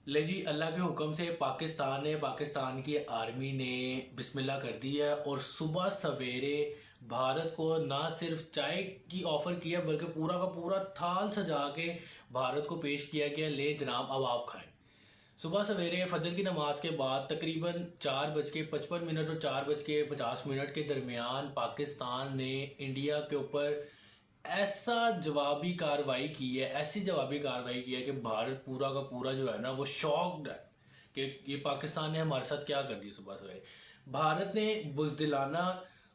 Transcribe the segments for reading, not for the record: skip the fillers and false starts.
ले जी, अल्लाह के हुक्म से पाकिस्तान की आर्मी ने बिस्मिल्लाह कर दी है और सुबह सवेरे भारत को ना सिर्फ चाय की ऑफ़र किया बल्कि पूरा का पूरा थाल सजा के भारत को पेश किया गया। ले जनाब, अब आप खाएं। सुबह सवेरे फजर की नमाज के बाद तकरीबन 4:55 और 4:50 के दरमियान पाकिस्तान ने इंडिया के ऊपर ऐसा जवाबी कार्रवाई की है, ऐसी जवाबी कार्रवाई की है कि भारत पूरा का पूरा जो है ना वो शॉक्ड है कि ये पाकिस्तान ने हमारे साथ क्या कर दिया। सुबह सवेरे भारत ने बुजदिलाना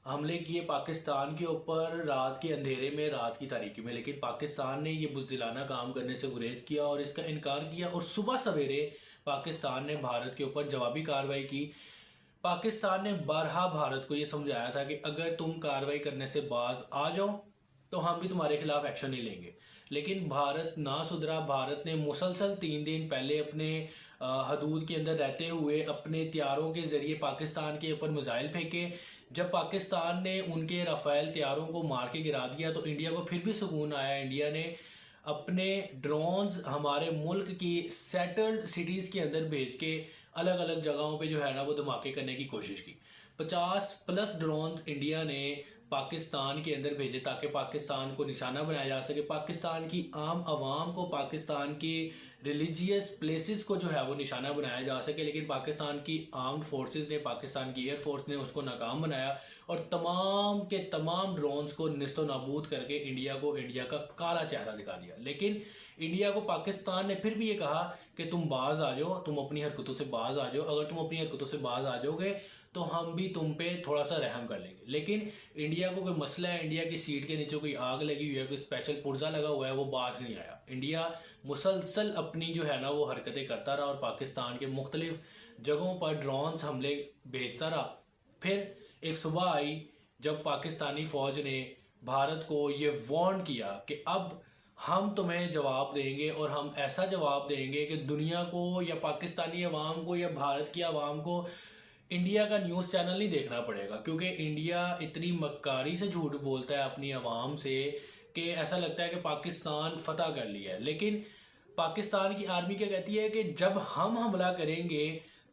हमले किए पाकिस्तान के ऊपर रात के अंधेरे में, रात की तारीकी में, लेकिन पाकिस्तान ने ये बुजदिलाना काम करने से गुरेज किया और इसका इनकार किया और सुबह सवेरे पाकिस्तान ने भारत के ऊपर जवाबी कार्रवाई की। पाकिस्तान ने बारहा भारत को ये समझाया था कि अगर तुम कार्रवाई करने से बाज आ जाओ तो हम भी तुम्हारे खिलाफ एक्शन नहीं लेंगे, लेकिन भारत ना सुधरा। भारत ने मुसलसल 3 दिन पहले अपने हदूद के अंदर रहते हुए अपने त्यारों के ज़रिए पाकिस्तान के ऊपर मिसाइल फेंके। जब पाकिस्तान ने उनके राफेल त्यारों को मार के गिरा दिया तो इंडिया को फिर भी सुकून आया। इंडिया ने अपने ड्रोन्स हमारे मुल्क की सेटल्ड सिटीज़ के अंदर भेज के अलग अलग जगहों पे जो है ना वो धमाके करने की कोशिश की। 50+ ड्रोन इंडिया ने पाकिस्तान के अंदर भेजे ताकि पाकिस्तान को निशाना बनाया जा सके, पाकिस्तान की आम आवाम को, पाकिस्तान की रिलीजियस प्लेसेस को जो है वो निशाना बनाया जा सके। लेकिन पाकिस्तान की आर्म्ड फोर्सेस ने, पाकिस्तान की एयरफोर्स ने उसको नाकाम बनाया और तमाम के तमाम ड्रोन्स को निस्तो नाबूद करके इंडिया को इंडिया का काला चेहरा दिखा दिया। लेकिन इंडिया को पाकिस्तान ने फिर भी ये कहा कि तुम बाज आ जाओ, तुम अपनी हरकतों से बाज आ जाओ, अगर तुम अपनी हरकतों से बाज आ जाओगे तो हम भी तुम पे थोड़ा सा रहम कर लेंगे। लेकिन इंडिया को कोई मसला है, इंडिया की सीट के नीचे कोई आग लगी हुई है, कोई स्पेशल पुर्जा लगा हुआ है, वो बाज नहीं आया। इंडिया मुसलसल अपनी जो है ना वो हरकतें करता रहा और पाकिस्तान के मुख्तलिफ जगहों पर ड्रोन्स हमले भेजता रहा। फिर एक सुबह आई जब पाकिस्तानी फ़ौज ने भारत को ये वार्न किया कि अब हम तुम्हें जवाब देंगे और हम ऐसा जवाब देंगे कि दुनिया को या पाकिस्तानी अवाम को या भारत की अवाम को इंडिया का न्यूज़ चैनल नहीं देखना पड़ेगा, क्योंकि इंडिया इतनी मक्कारी से झूठ बोलता है अपनी आवाम से कि ऐसा लगता है कि पाकिस्तान फतह कर लिया है। लेकिन पाकिस्तान की आर्मी क्या कहती है कि जब हम हमला करेंगे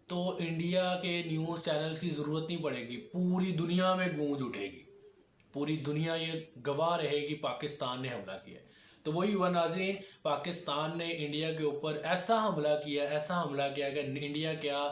तो इंडिया के न्यूज़ चैनल्स की ज़रूरत नहीं पड़ेगी, पूरी दुनिया में गूंज उठेगी, पूरी दुनिया ये गवाह रहेगी पाकिस्तान ने हमला किया। तो वही हुआ नाज़रीन, पाकिस्तान ने इंडिया के ऊपर ऐसा हमला किया, ऐसा हमला किया कि इंडिया क्या,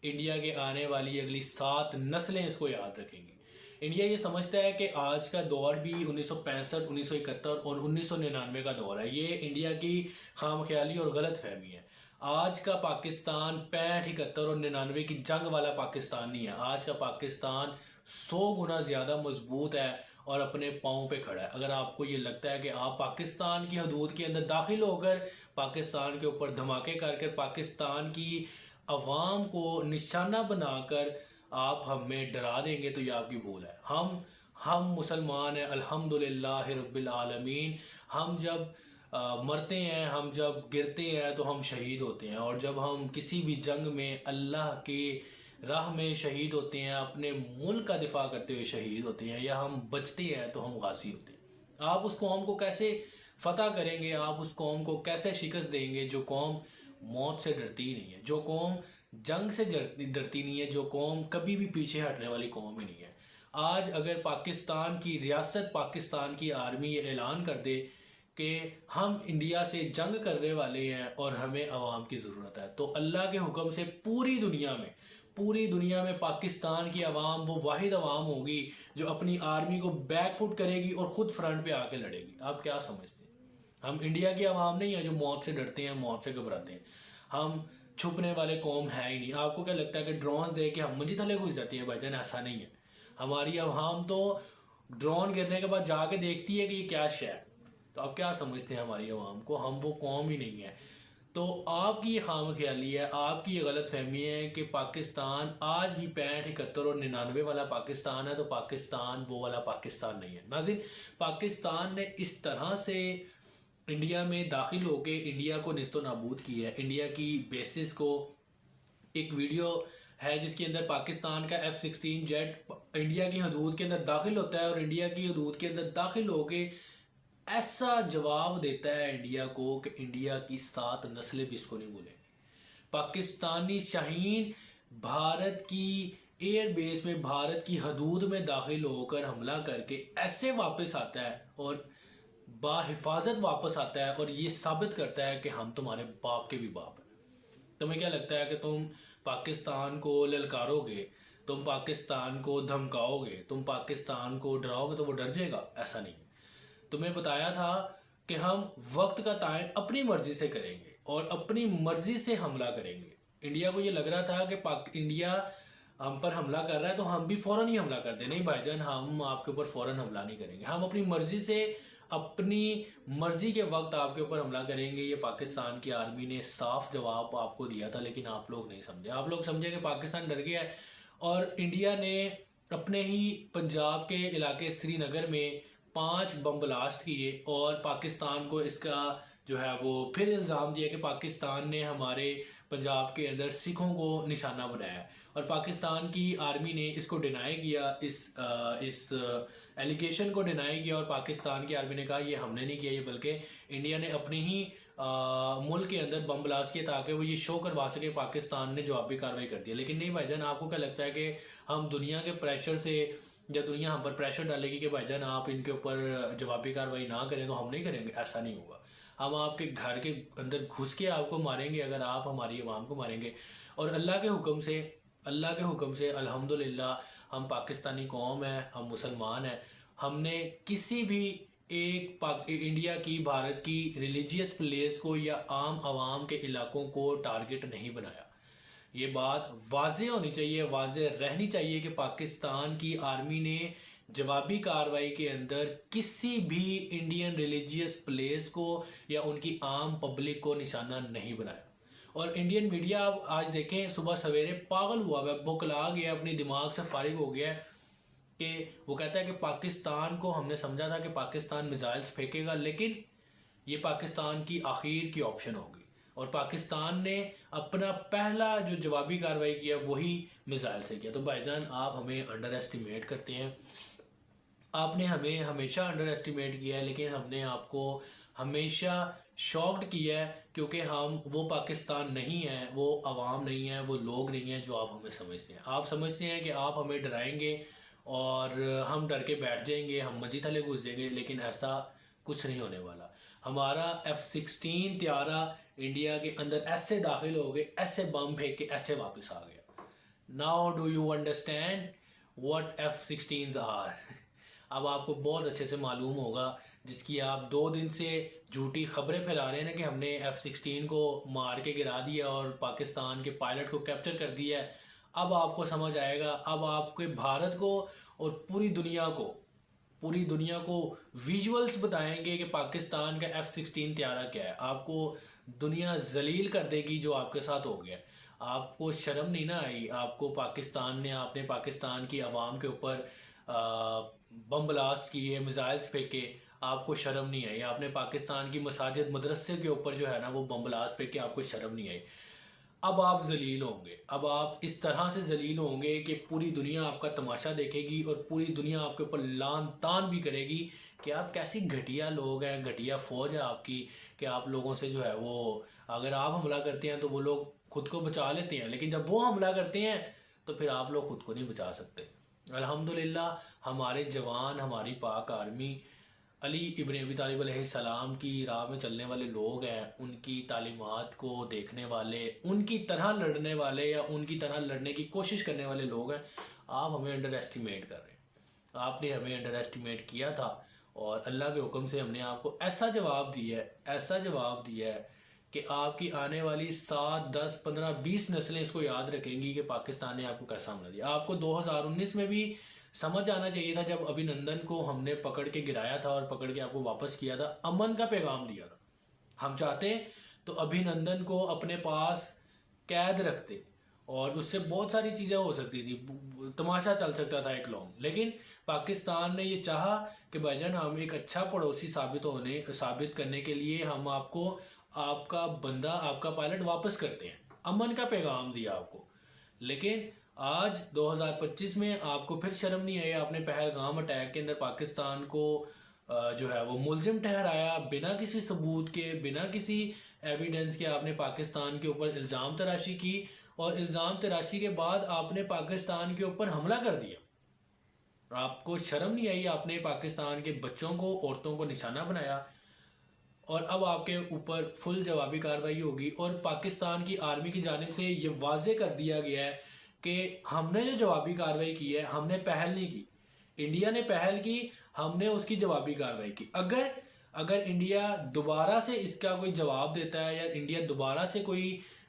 इंडिया के आने वाली अगली 7 नस्लें इसको याद रखेंगी। इंडिया ये समझता है कि आज का दौर भी 1965, 1971 और 1999 का दौर है। ये इंडिया की खामख्याली और गलत फहमी है। आज का पाकिस्तान 65, 71 और 99 की जंग वाला पाकिस्तान नहीं है। आज का पाकिस्तान 100 गुना ज़्यादा मजबूत है और अपने पाँव पे खड़ा है। अगर आपको ये लगता है कि आप पाकिस्तान की हदूद के अंदर दाखिल होकर पाकिस्तान के ऊपर धमाके कर पाकिस्तान की अवाम को निशाना बनाकर आप हमें डरा देंगे तो ये आपकी भूल है। हम मुसलमान हैं, अल्हम्दुलिल्लाह रब्बिल आलमीन। हम जब मरते हैं, हम जब गिरते हैं तो हम शहीद होते हैं, और जब हम किसी भी जंग में अल्लाह के राह में शहीद होते हैं, अपने मुल्क का दिफा करते हुए शहीद होते हैं, या हम बचते हैं तो हम गाजी होते हैं। आप उस कौम को कैसे फतह करेंगे, आप उस कौम को कैसे शिकस्त देंगे जो कौम मौत से डरती ही नहीं है, जो कौम जंग से डरती नहीं है, जो कौम कभी भी पीछे हटने वाली कौम ही नहीं है। आज अगर पाकिस्तान की रियासत, पाकिस्तान की आर्मी ये ऐलान कर दे कि हम इंडिया से जंग करने वाले हैं और हमें अवाम की ज़रूरत है, तो अल्लाह के हुक्म से पूरी दुनिया में पाकिस्तान की आवाम वो वाहिद आवाम होगी जो अपनी आर्मी को बैकफुट करेगी और ख़ुद फ्रंट पे आके लड़ेगी। आप क्या समझते हैं? हम इंडिया की आवाम नहीं है जो मौत से डरते हैं, मौत से घबराते हैं। हम छुपने वाले कौम है ही नहीं। आपको क्या लगता है कि ड्रोन दे के हम मंजी थले घुस जाती है? भाईजान, ऐसा नहीं है। हमारी आवाम तो ड्रोन गिरने के बाद जाके देखती है कि ये क्या शय है। तो आप क्या समझते हैं हमारी आवाम को? हम वो कौम ही नहीं है। तो आपकी ये खाम ख्याली है, आपकी ये गलत फहमी है कि पाकिस्तान आज भी 65, 71 और 99 वाला पाकिस्तान है, तो पाकिस्तान वो वाला पाकिस्तान नहीं है। नाज़रीन, पाकिस्तान ने इस तरह से इंडिया में दाखिल होके इंडिया को निस्तो नाबूद की है। इंडिया की बेसिस को एक वीडियो है जिसके अंदर पाकिस्तान का F-16 जेट इंडिया की हदूद के अंदर दाखिल होता है और इंडिया की हदूद के अंदर दाखिल होके ऐसा जवाब देता है इंडिया को कि इंडिया की 7 नस्लें भी इसको नहीं भूलेंगी। पाकिस्तानी शाहीन भारत की एयर बेस में, भारत की हदूद में दाखिल होकर हमला करके ऐसे वापस आता है और बाहिफाजत वापस आता है और ये साबित करता है कि हम तुम्हारे बाप के भी बाप हैं। तुम्हें क्या लगता है कि तुम पाकिस्तान को ललकारोगे, तुम पाकिस्तान को धमकाओगे, तुम पाकिस्तान को डराओगे तो वो डर जाएगा? ऐसा नहीं। तुम्हें बताया था कि हम वक्त का तायन अपनी मर्जी से करेंगे और अपनी मर्जी से हमला करेंगे। इंडिया को ये लग रहा था कि इंडिया हम पर हमला कर रहा है तो हम भी फौरन ही हमला कर दें। नहीं भाईजान, हम आपके ऊपर फौरन हमला नहीं करेंगे। हम अपनी मर्जी से, अपनी मर्जी के वक्त आपके ऊपर हमला करेंगे। ये पाकिस्तान की आर्मी ने साफ जवाब आपको दिया था, लेकिन आप लोग नहीं समझे। आप लोग समझे कि पाकिस्तान डर गया है और इंडिया ने अपने ही पंजाब के इलाके श्रीनगर में 5 बम ब्लास्ट किए और पाकिस्तान को इसका जो है वो फिर इल्ज़ाम दिया कि पाकिस्तान ने हमारे पंजाब के अंदर सिखों को निशाना बनाया और पाकिस्तान की आर्मी ने इसको डिनाई किया, इस एलिगेशन को डिनाई किया और पाकिस्तान की आर्मी ने कहा ये हमने नहीं किया, ये बल्कि इंडिया ने अपनी ही मुल्क के अंदर बम ब्लास्ट किया ताकि वो ये शो करवा सके पाकिस्तान ने जवाबी कार्रवाई कर दी। लेकिन नहीं भाईजान, आपको क्या लगता है कि हम दुनिया के प्रेशर से, या दुनिया हम पर प्रेशर डालेगी कि भाईजान आप इनके ऊपर जवाबी कार्रवाई ना करें तो हम नहीं करेंगे? ऐसा नहीं होगा। हम आपके घर के अंदर घुस के आपको मारेंगे अगर आप हमारी आवाम को मारेंगे। और अल्लाह के हुक्म से अल्हम्दुलिल्लाह हम पाकिस्तानी कौम है, हम मुसलमान हैं। हमने किसी भी इंडिया की, भारत की रिलीजियस प्लेस को या आम आवाम के इलाकों को टारगेट नहीं बनाया। ये बात वाज़े होनी चाहिए, वाज़े रहनी चाहिए कि पाकिस्तान की आर्मी ने जवाबी कार्रवाई के अंदर किसी भी इंडियन रिलीजियस प्लेस को या उनकी आम पब्लिक को निशाना नहीं बनाया। और इंडियन मीडिया आप आज देखें, सुबह सवेरे पागल हुआ है, बौखला गया, अपनी दिमाग से फारिग हो गया है कि वो कहता है कि पाकिस्तान को हमने समझा था कि पाकिस्तान मिसाइल्स फेंकेगा, लेकिन ये पाकिस्तान की आखिर की ऑप्शन होगी। और पाकिस्तान ने अपना पहला जो जवाबी कार्रवाई किया वही मिसाइल से किया। तो भाईजान आप हमें अंडर एस्टिमेट करते हैं, आपने हमें हमेशा अंडर एस्टिमेट किया है, लेकिन हमने आपको हमेशा शॉक्ड किया है क्योंकि हम वो पाकिस्तान नहीं है, वो आवाम नहीं है, वो लोग नहीं हैं जो आप हमें समझते हैं। आप समझते हैं कि आप हमें डराएंगे और हम डर के बैठ जाएंगे, हम मजी थले घुस जाएंगे, लेकिन ऐसा कुछ नहीं होने वाला। हमारा F-16 त्यारा इंडिया के अंदर ऐसे दाखिल हो गए, ऐसे बम फेंक के ऐसे वापस आ गया। Now do you understand what F-16s are? अब आपको बहुत अच्छे से मालूम होगा, जिसकी आप 2 दिन से झूठी खबरें फैला रहे हैं ना कि हमने F-16 को मार के गिरा दिया और पाकिस्तान के पायलट को कैप्चर कर दिया है। अब आपको समझ आएगा, अब आपके भारत को और पूरी दुनिया को विजुअल्स बताएंगे कि पाकिस्तान का F-16 त्यारा क्या है। आपको दुनिया जलील कर देगी जो आपके साथ हो गया। आपको शर्म नहीं ना आई? आपने पाकिस्तान की आवाम के ऊपर बम ब्लास्ट किए, मिसाइल्स फेंके, आपको शर्म नहीं आई? आपने पाकिस्तान की मसाजिद मदरसे के ऊपर जो है ना वो बम ब्लास्ट फेंके, आपको शर्म नहीं आई? अब आप जलील होंगे, अब आप इस तरह से जलील होंगे कि पूरी दुनिया आपका तमाशा देखेगी और पूरी दुनिया आपके ऊपर लान तान भी करेगी कि आप कैसी घटिया लोग हैं, घटिया फौज है आपकी, कि आप लोगों से जो है वो, अगर आप हमला करते हैं तो वो लोग खुद को बचा लेते हैं, लेकिन जब वो हमला करते हैं तो फिर आप लोग खुद को नहीं बचा सकते। अल्हम्दुलिल्लाह हमारे जवान, हमारी पाक आर्मी, अली इब्न अबी तालिब अलैहिस्सलाम की राह में चलने वाले लोग हैं, उनकी तालीमात को देखने वाले, उनकी तरह लड़ने वाले या उनकी तरह लड़ने की कोशिश करने वाले लोग हैं। आप हमें अंडर एस्टिमेट कर रहे हैं, आपने हमें अंडर एस्टिमेट किया था और अल्लाह के हुक्म से हमने आपको ऐसा जवाब दिया है कि आपकी आने वाली 7, 10, 15, 20 नस्लें इसको याद रखेंगी कि पाकिस्तान ने आपको कैसा हमला दिया। आपको 2019 में भी समझ आना चाहिए था जब अभिनंदन को हमने पकड़ के गिराया था और पकड़ के आपको वापस किया था, अमन का पैगाम दिया था। हम चाहते तो अभिनंदन को अपने पास कैद रखते और उससे बहुत सारी चीज़ें हो सकती थी, तमाशा चल सकता था एक लॉन्ग, लेकिन पाकिस्तान ने ये चाहा कि भाईजान हम एक अच्छा पड़ोसी साबित करने के लिए हम आपको, आपका बंदा, आपका पायलट वापस करते हैं। अमन का पैगाम दिया आपको, लेकिन आज 2025 में आपको फिर शर्म नहीं आई? आपने पहलगाम अटैक के अंदर पाकिस्तान को जो है वो मुलजिम ठहराया, बिना किसी सबूत के, बिना किसी एविडेंस के आपने पाकिस्तान के ऊपर इल्ज़ाम तराशी की और इल्ज़ाम तराशी के बाद आपने पाकिस्तान के ऊपर हमला कर दिया। आपको शर्म नहीं आई? आपने पाकिस्तान के बच्चों को, औरतों को निशाना बनाया और अब आपके ऊपर फुल जवाबी कार्रवाई होगी। और पाकिस्तान की आर्मी की जानिब से ये वाजे कर दिया गया है कि हमने जो जवाबी कार्रवाई की है, हमने पहल नहीं की, इंडिया ने पहल की, हमने उसकी जवाबी कार्रवाई की। अगर अगर इंडिया दोबारा से इसका कोई जवाब देता है या इंडिया दोबारा से कोई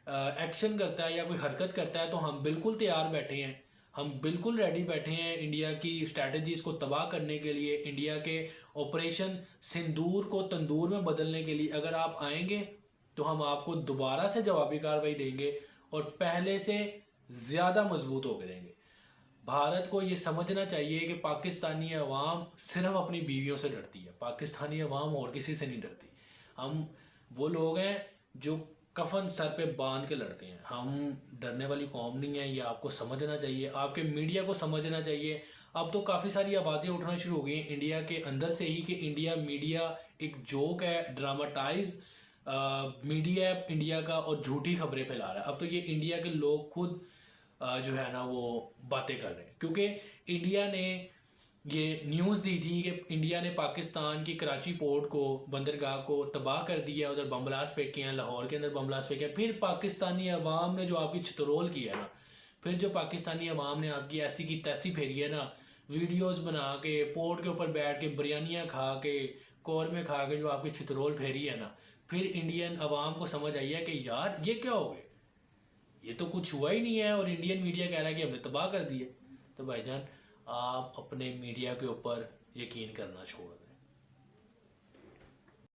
एक्शन करता है या कोई हरकत करता है तो हम बिल्कुल तैयार बैठे हैं, हम बिल्कुल रेडी बैठे हैं इंडिया की स्ट्रैटेजीज को तबाह करने के लिए, इंडिया के ऑपरेशन सिंदूर को तंदूर में बदलने के लिए। अगर आप आएंगे तो हम आपको दोबारा से जवाबी कार्रवाई देंगे और पहले से ज़्यादा मजबूत होकर देंगे। भारत को ये समझना चाहिए कि पाकिस्तानी अवाम सिर्फ अपनी बीवियों से डरती है, पाकिस्तानी अवाम और किसी से नहीं डरती। हम वो लोग हैं जो कफन सर पे बांध के लड़ते हैं, हम डरने वाली कौम नहीं है। ये आपको समझना चाहिए, आपके मीडिया को समझना चाहिए। अब तो काफ़ी सारी आवाज़ें उठना शुरू हो गई हैं इंडिया के अंदर से ही कि इंडिया मीडिया एक जोक है, ड्रामाटाइज मीडिया है इंडिया का और झूठी खबरें फैला रहा है। अब तो ये इंडिया के लोग खुद जो है ना वो बातें कर रहे हैं, क्योंकि इंडिया ने ये न्यूज़ दी थी कि इंडिया ने पाकिस्तान की कराची पोर्ट को, बंदरगाह को तबाह कर दिया, उधर बम ब्लास्ट फेंके हैं, लाहौर के अंदर बम ब्लास्ट फेंके हैं। फिर पाकिस्तानी अवाम ने जो आपकी छितरोल की है ना, फिर जो पाकिस्तानी अवाम ने आपकी ऐसी की तैसी फेरी है ना, वीडियोस बना के पोर्ट के ऊपर बैठ के बिरयानियाँ खा के, कौरमे खा के जो आपकी छितरोल फेरी है ना, फिर इंडियन अवाम को समझ आई है कि यार ये क्या हो गया, ये तो कुछ हुआ ही नहीं है और इंडियन मीडिया कह रहा है कि हमने तबाह कर दिए। तो भाईजान आप अपने मीडिया के ऊपर यकीन करना छोड़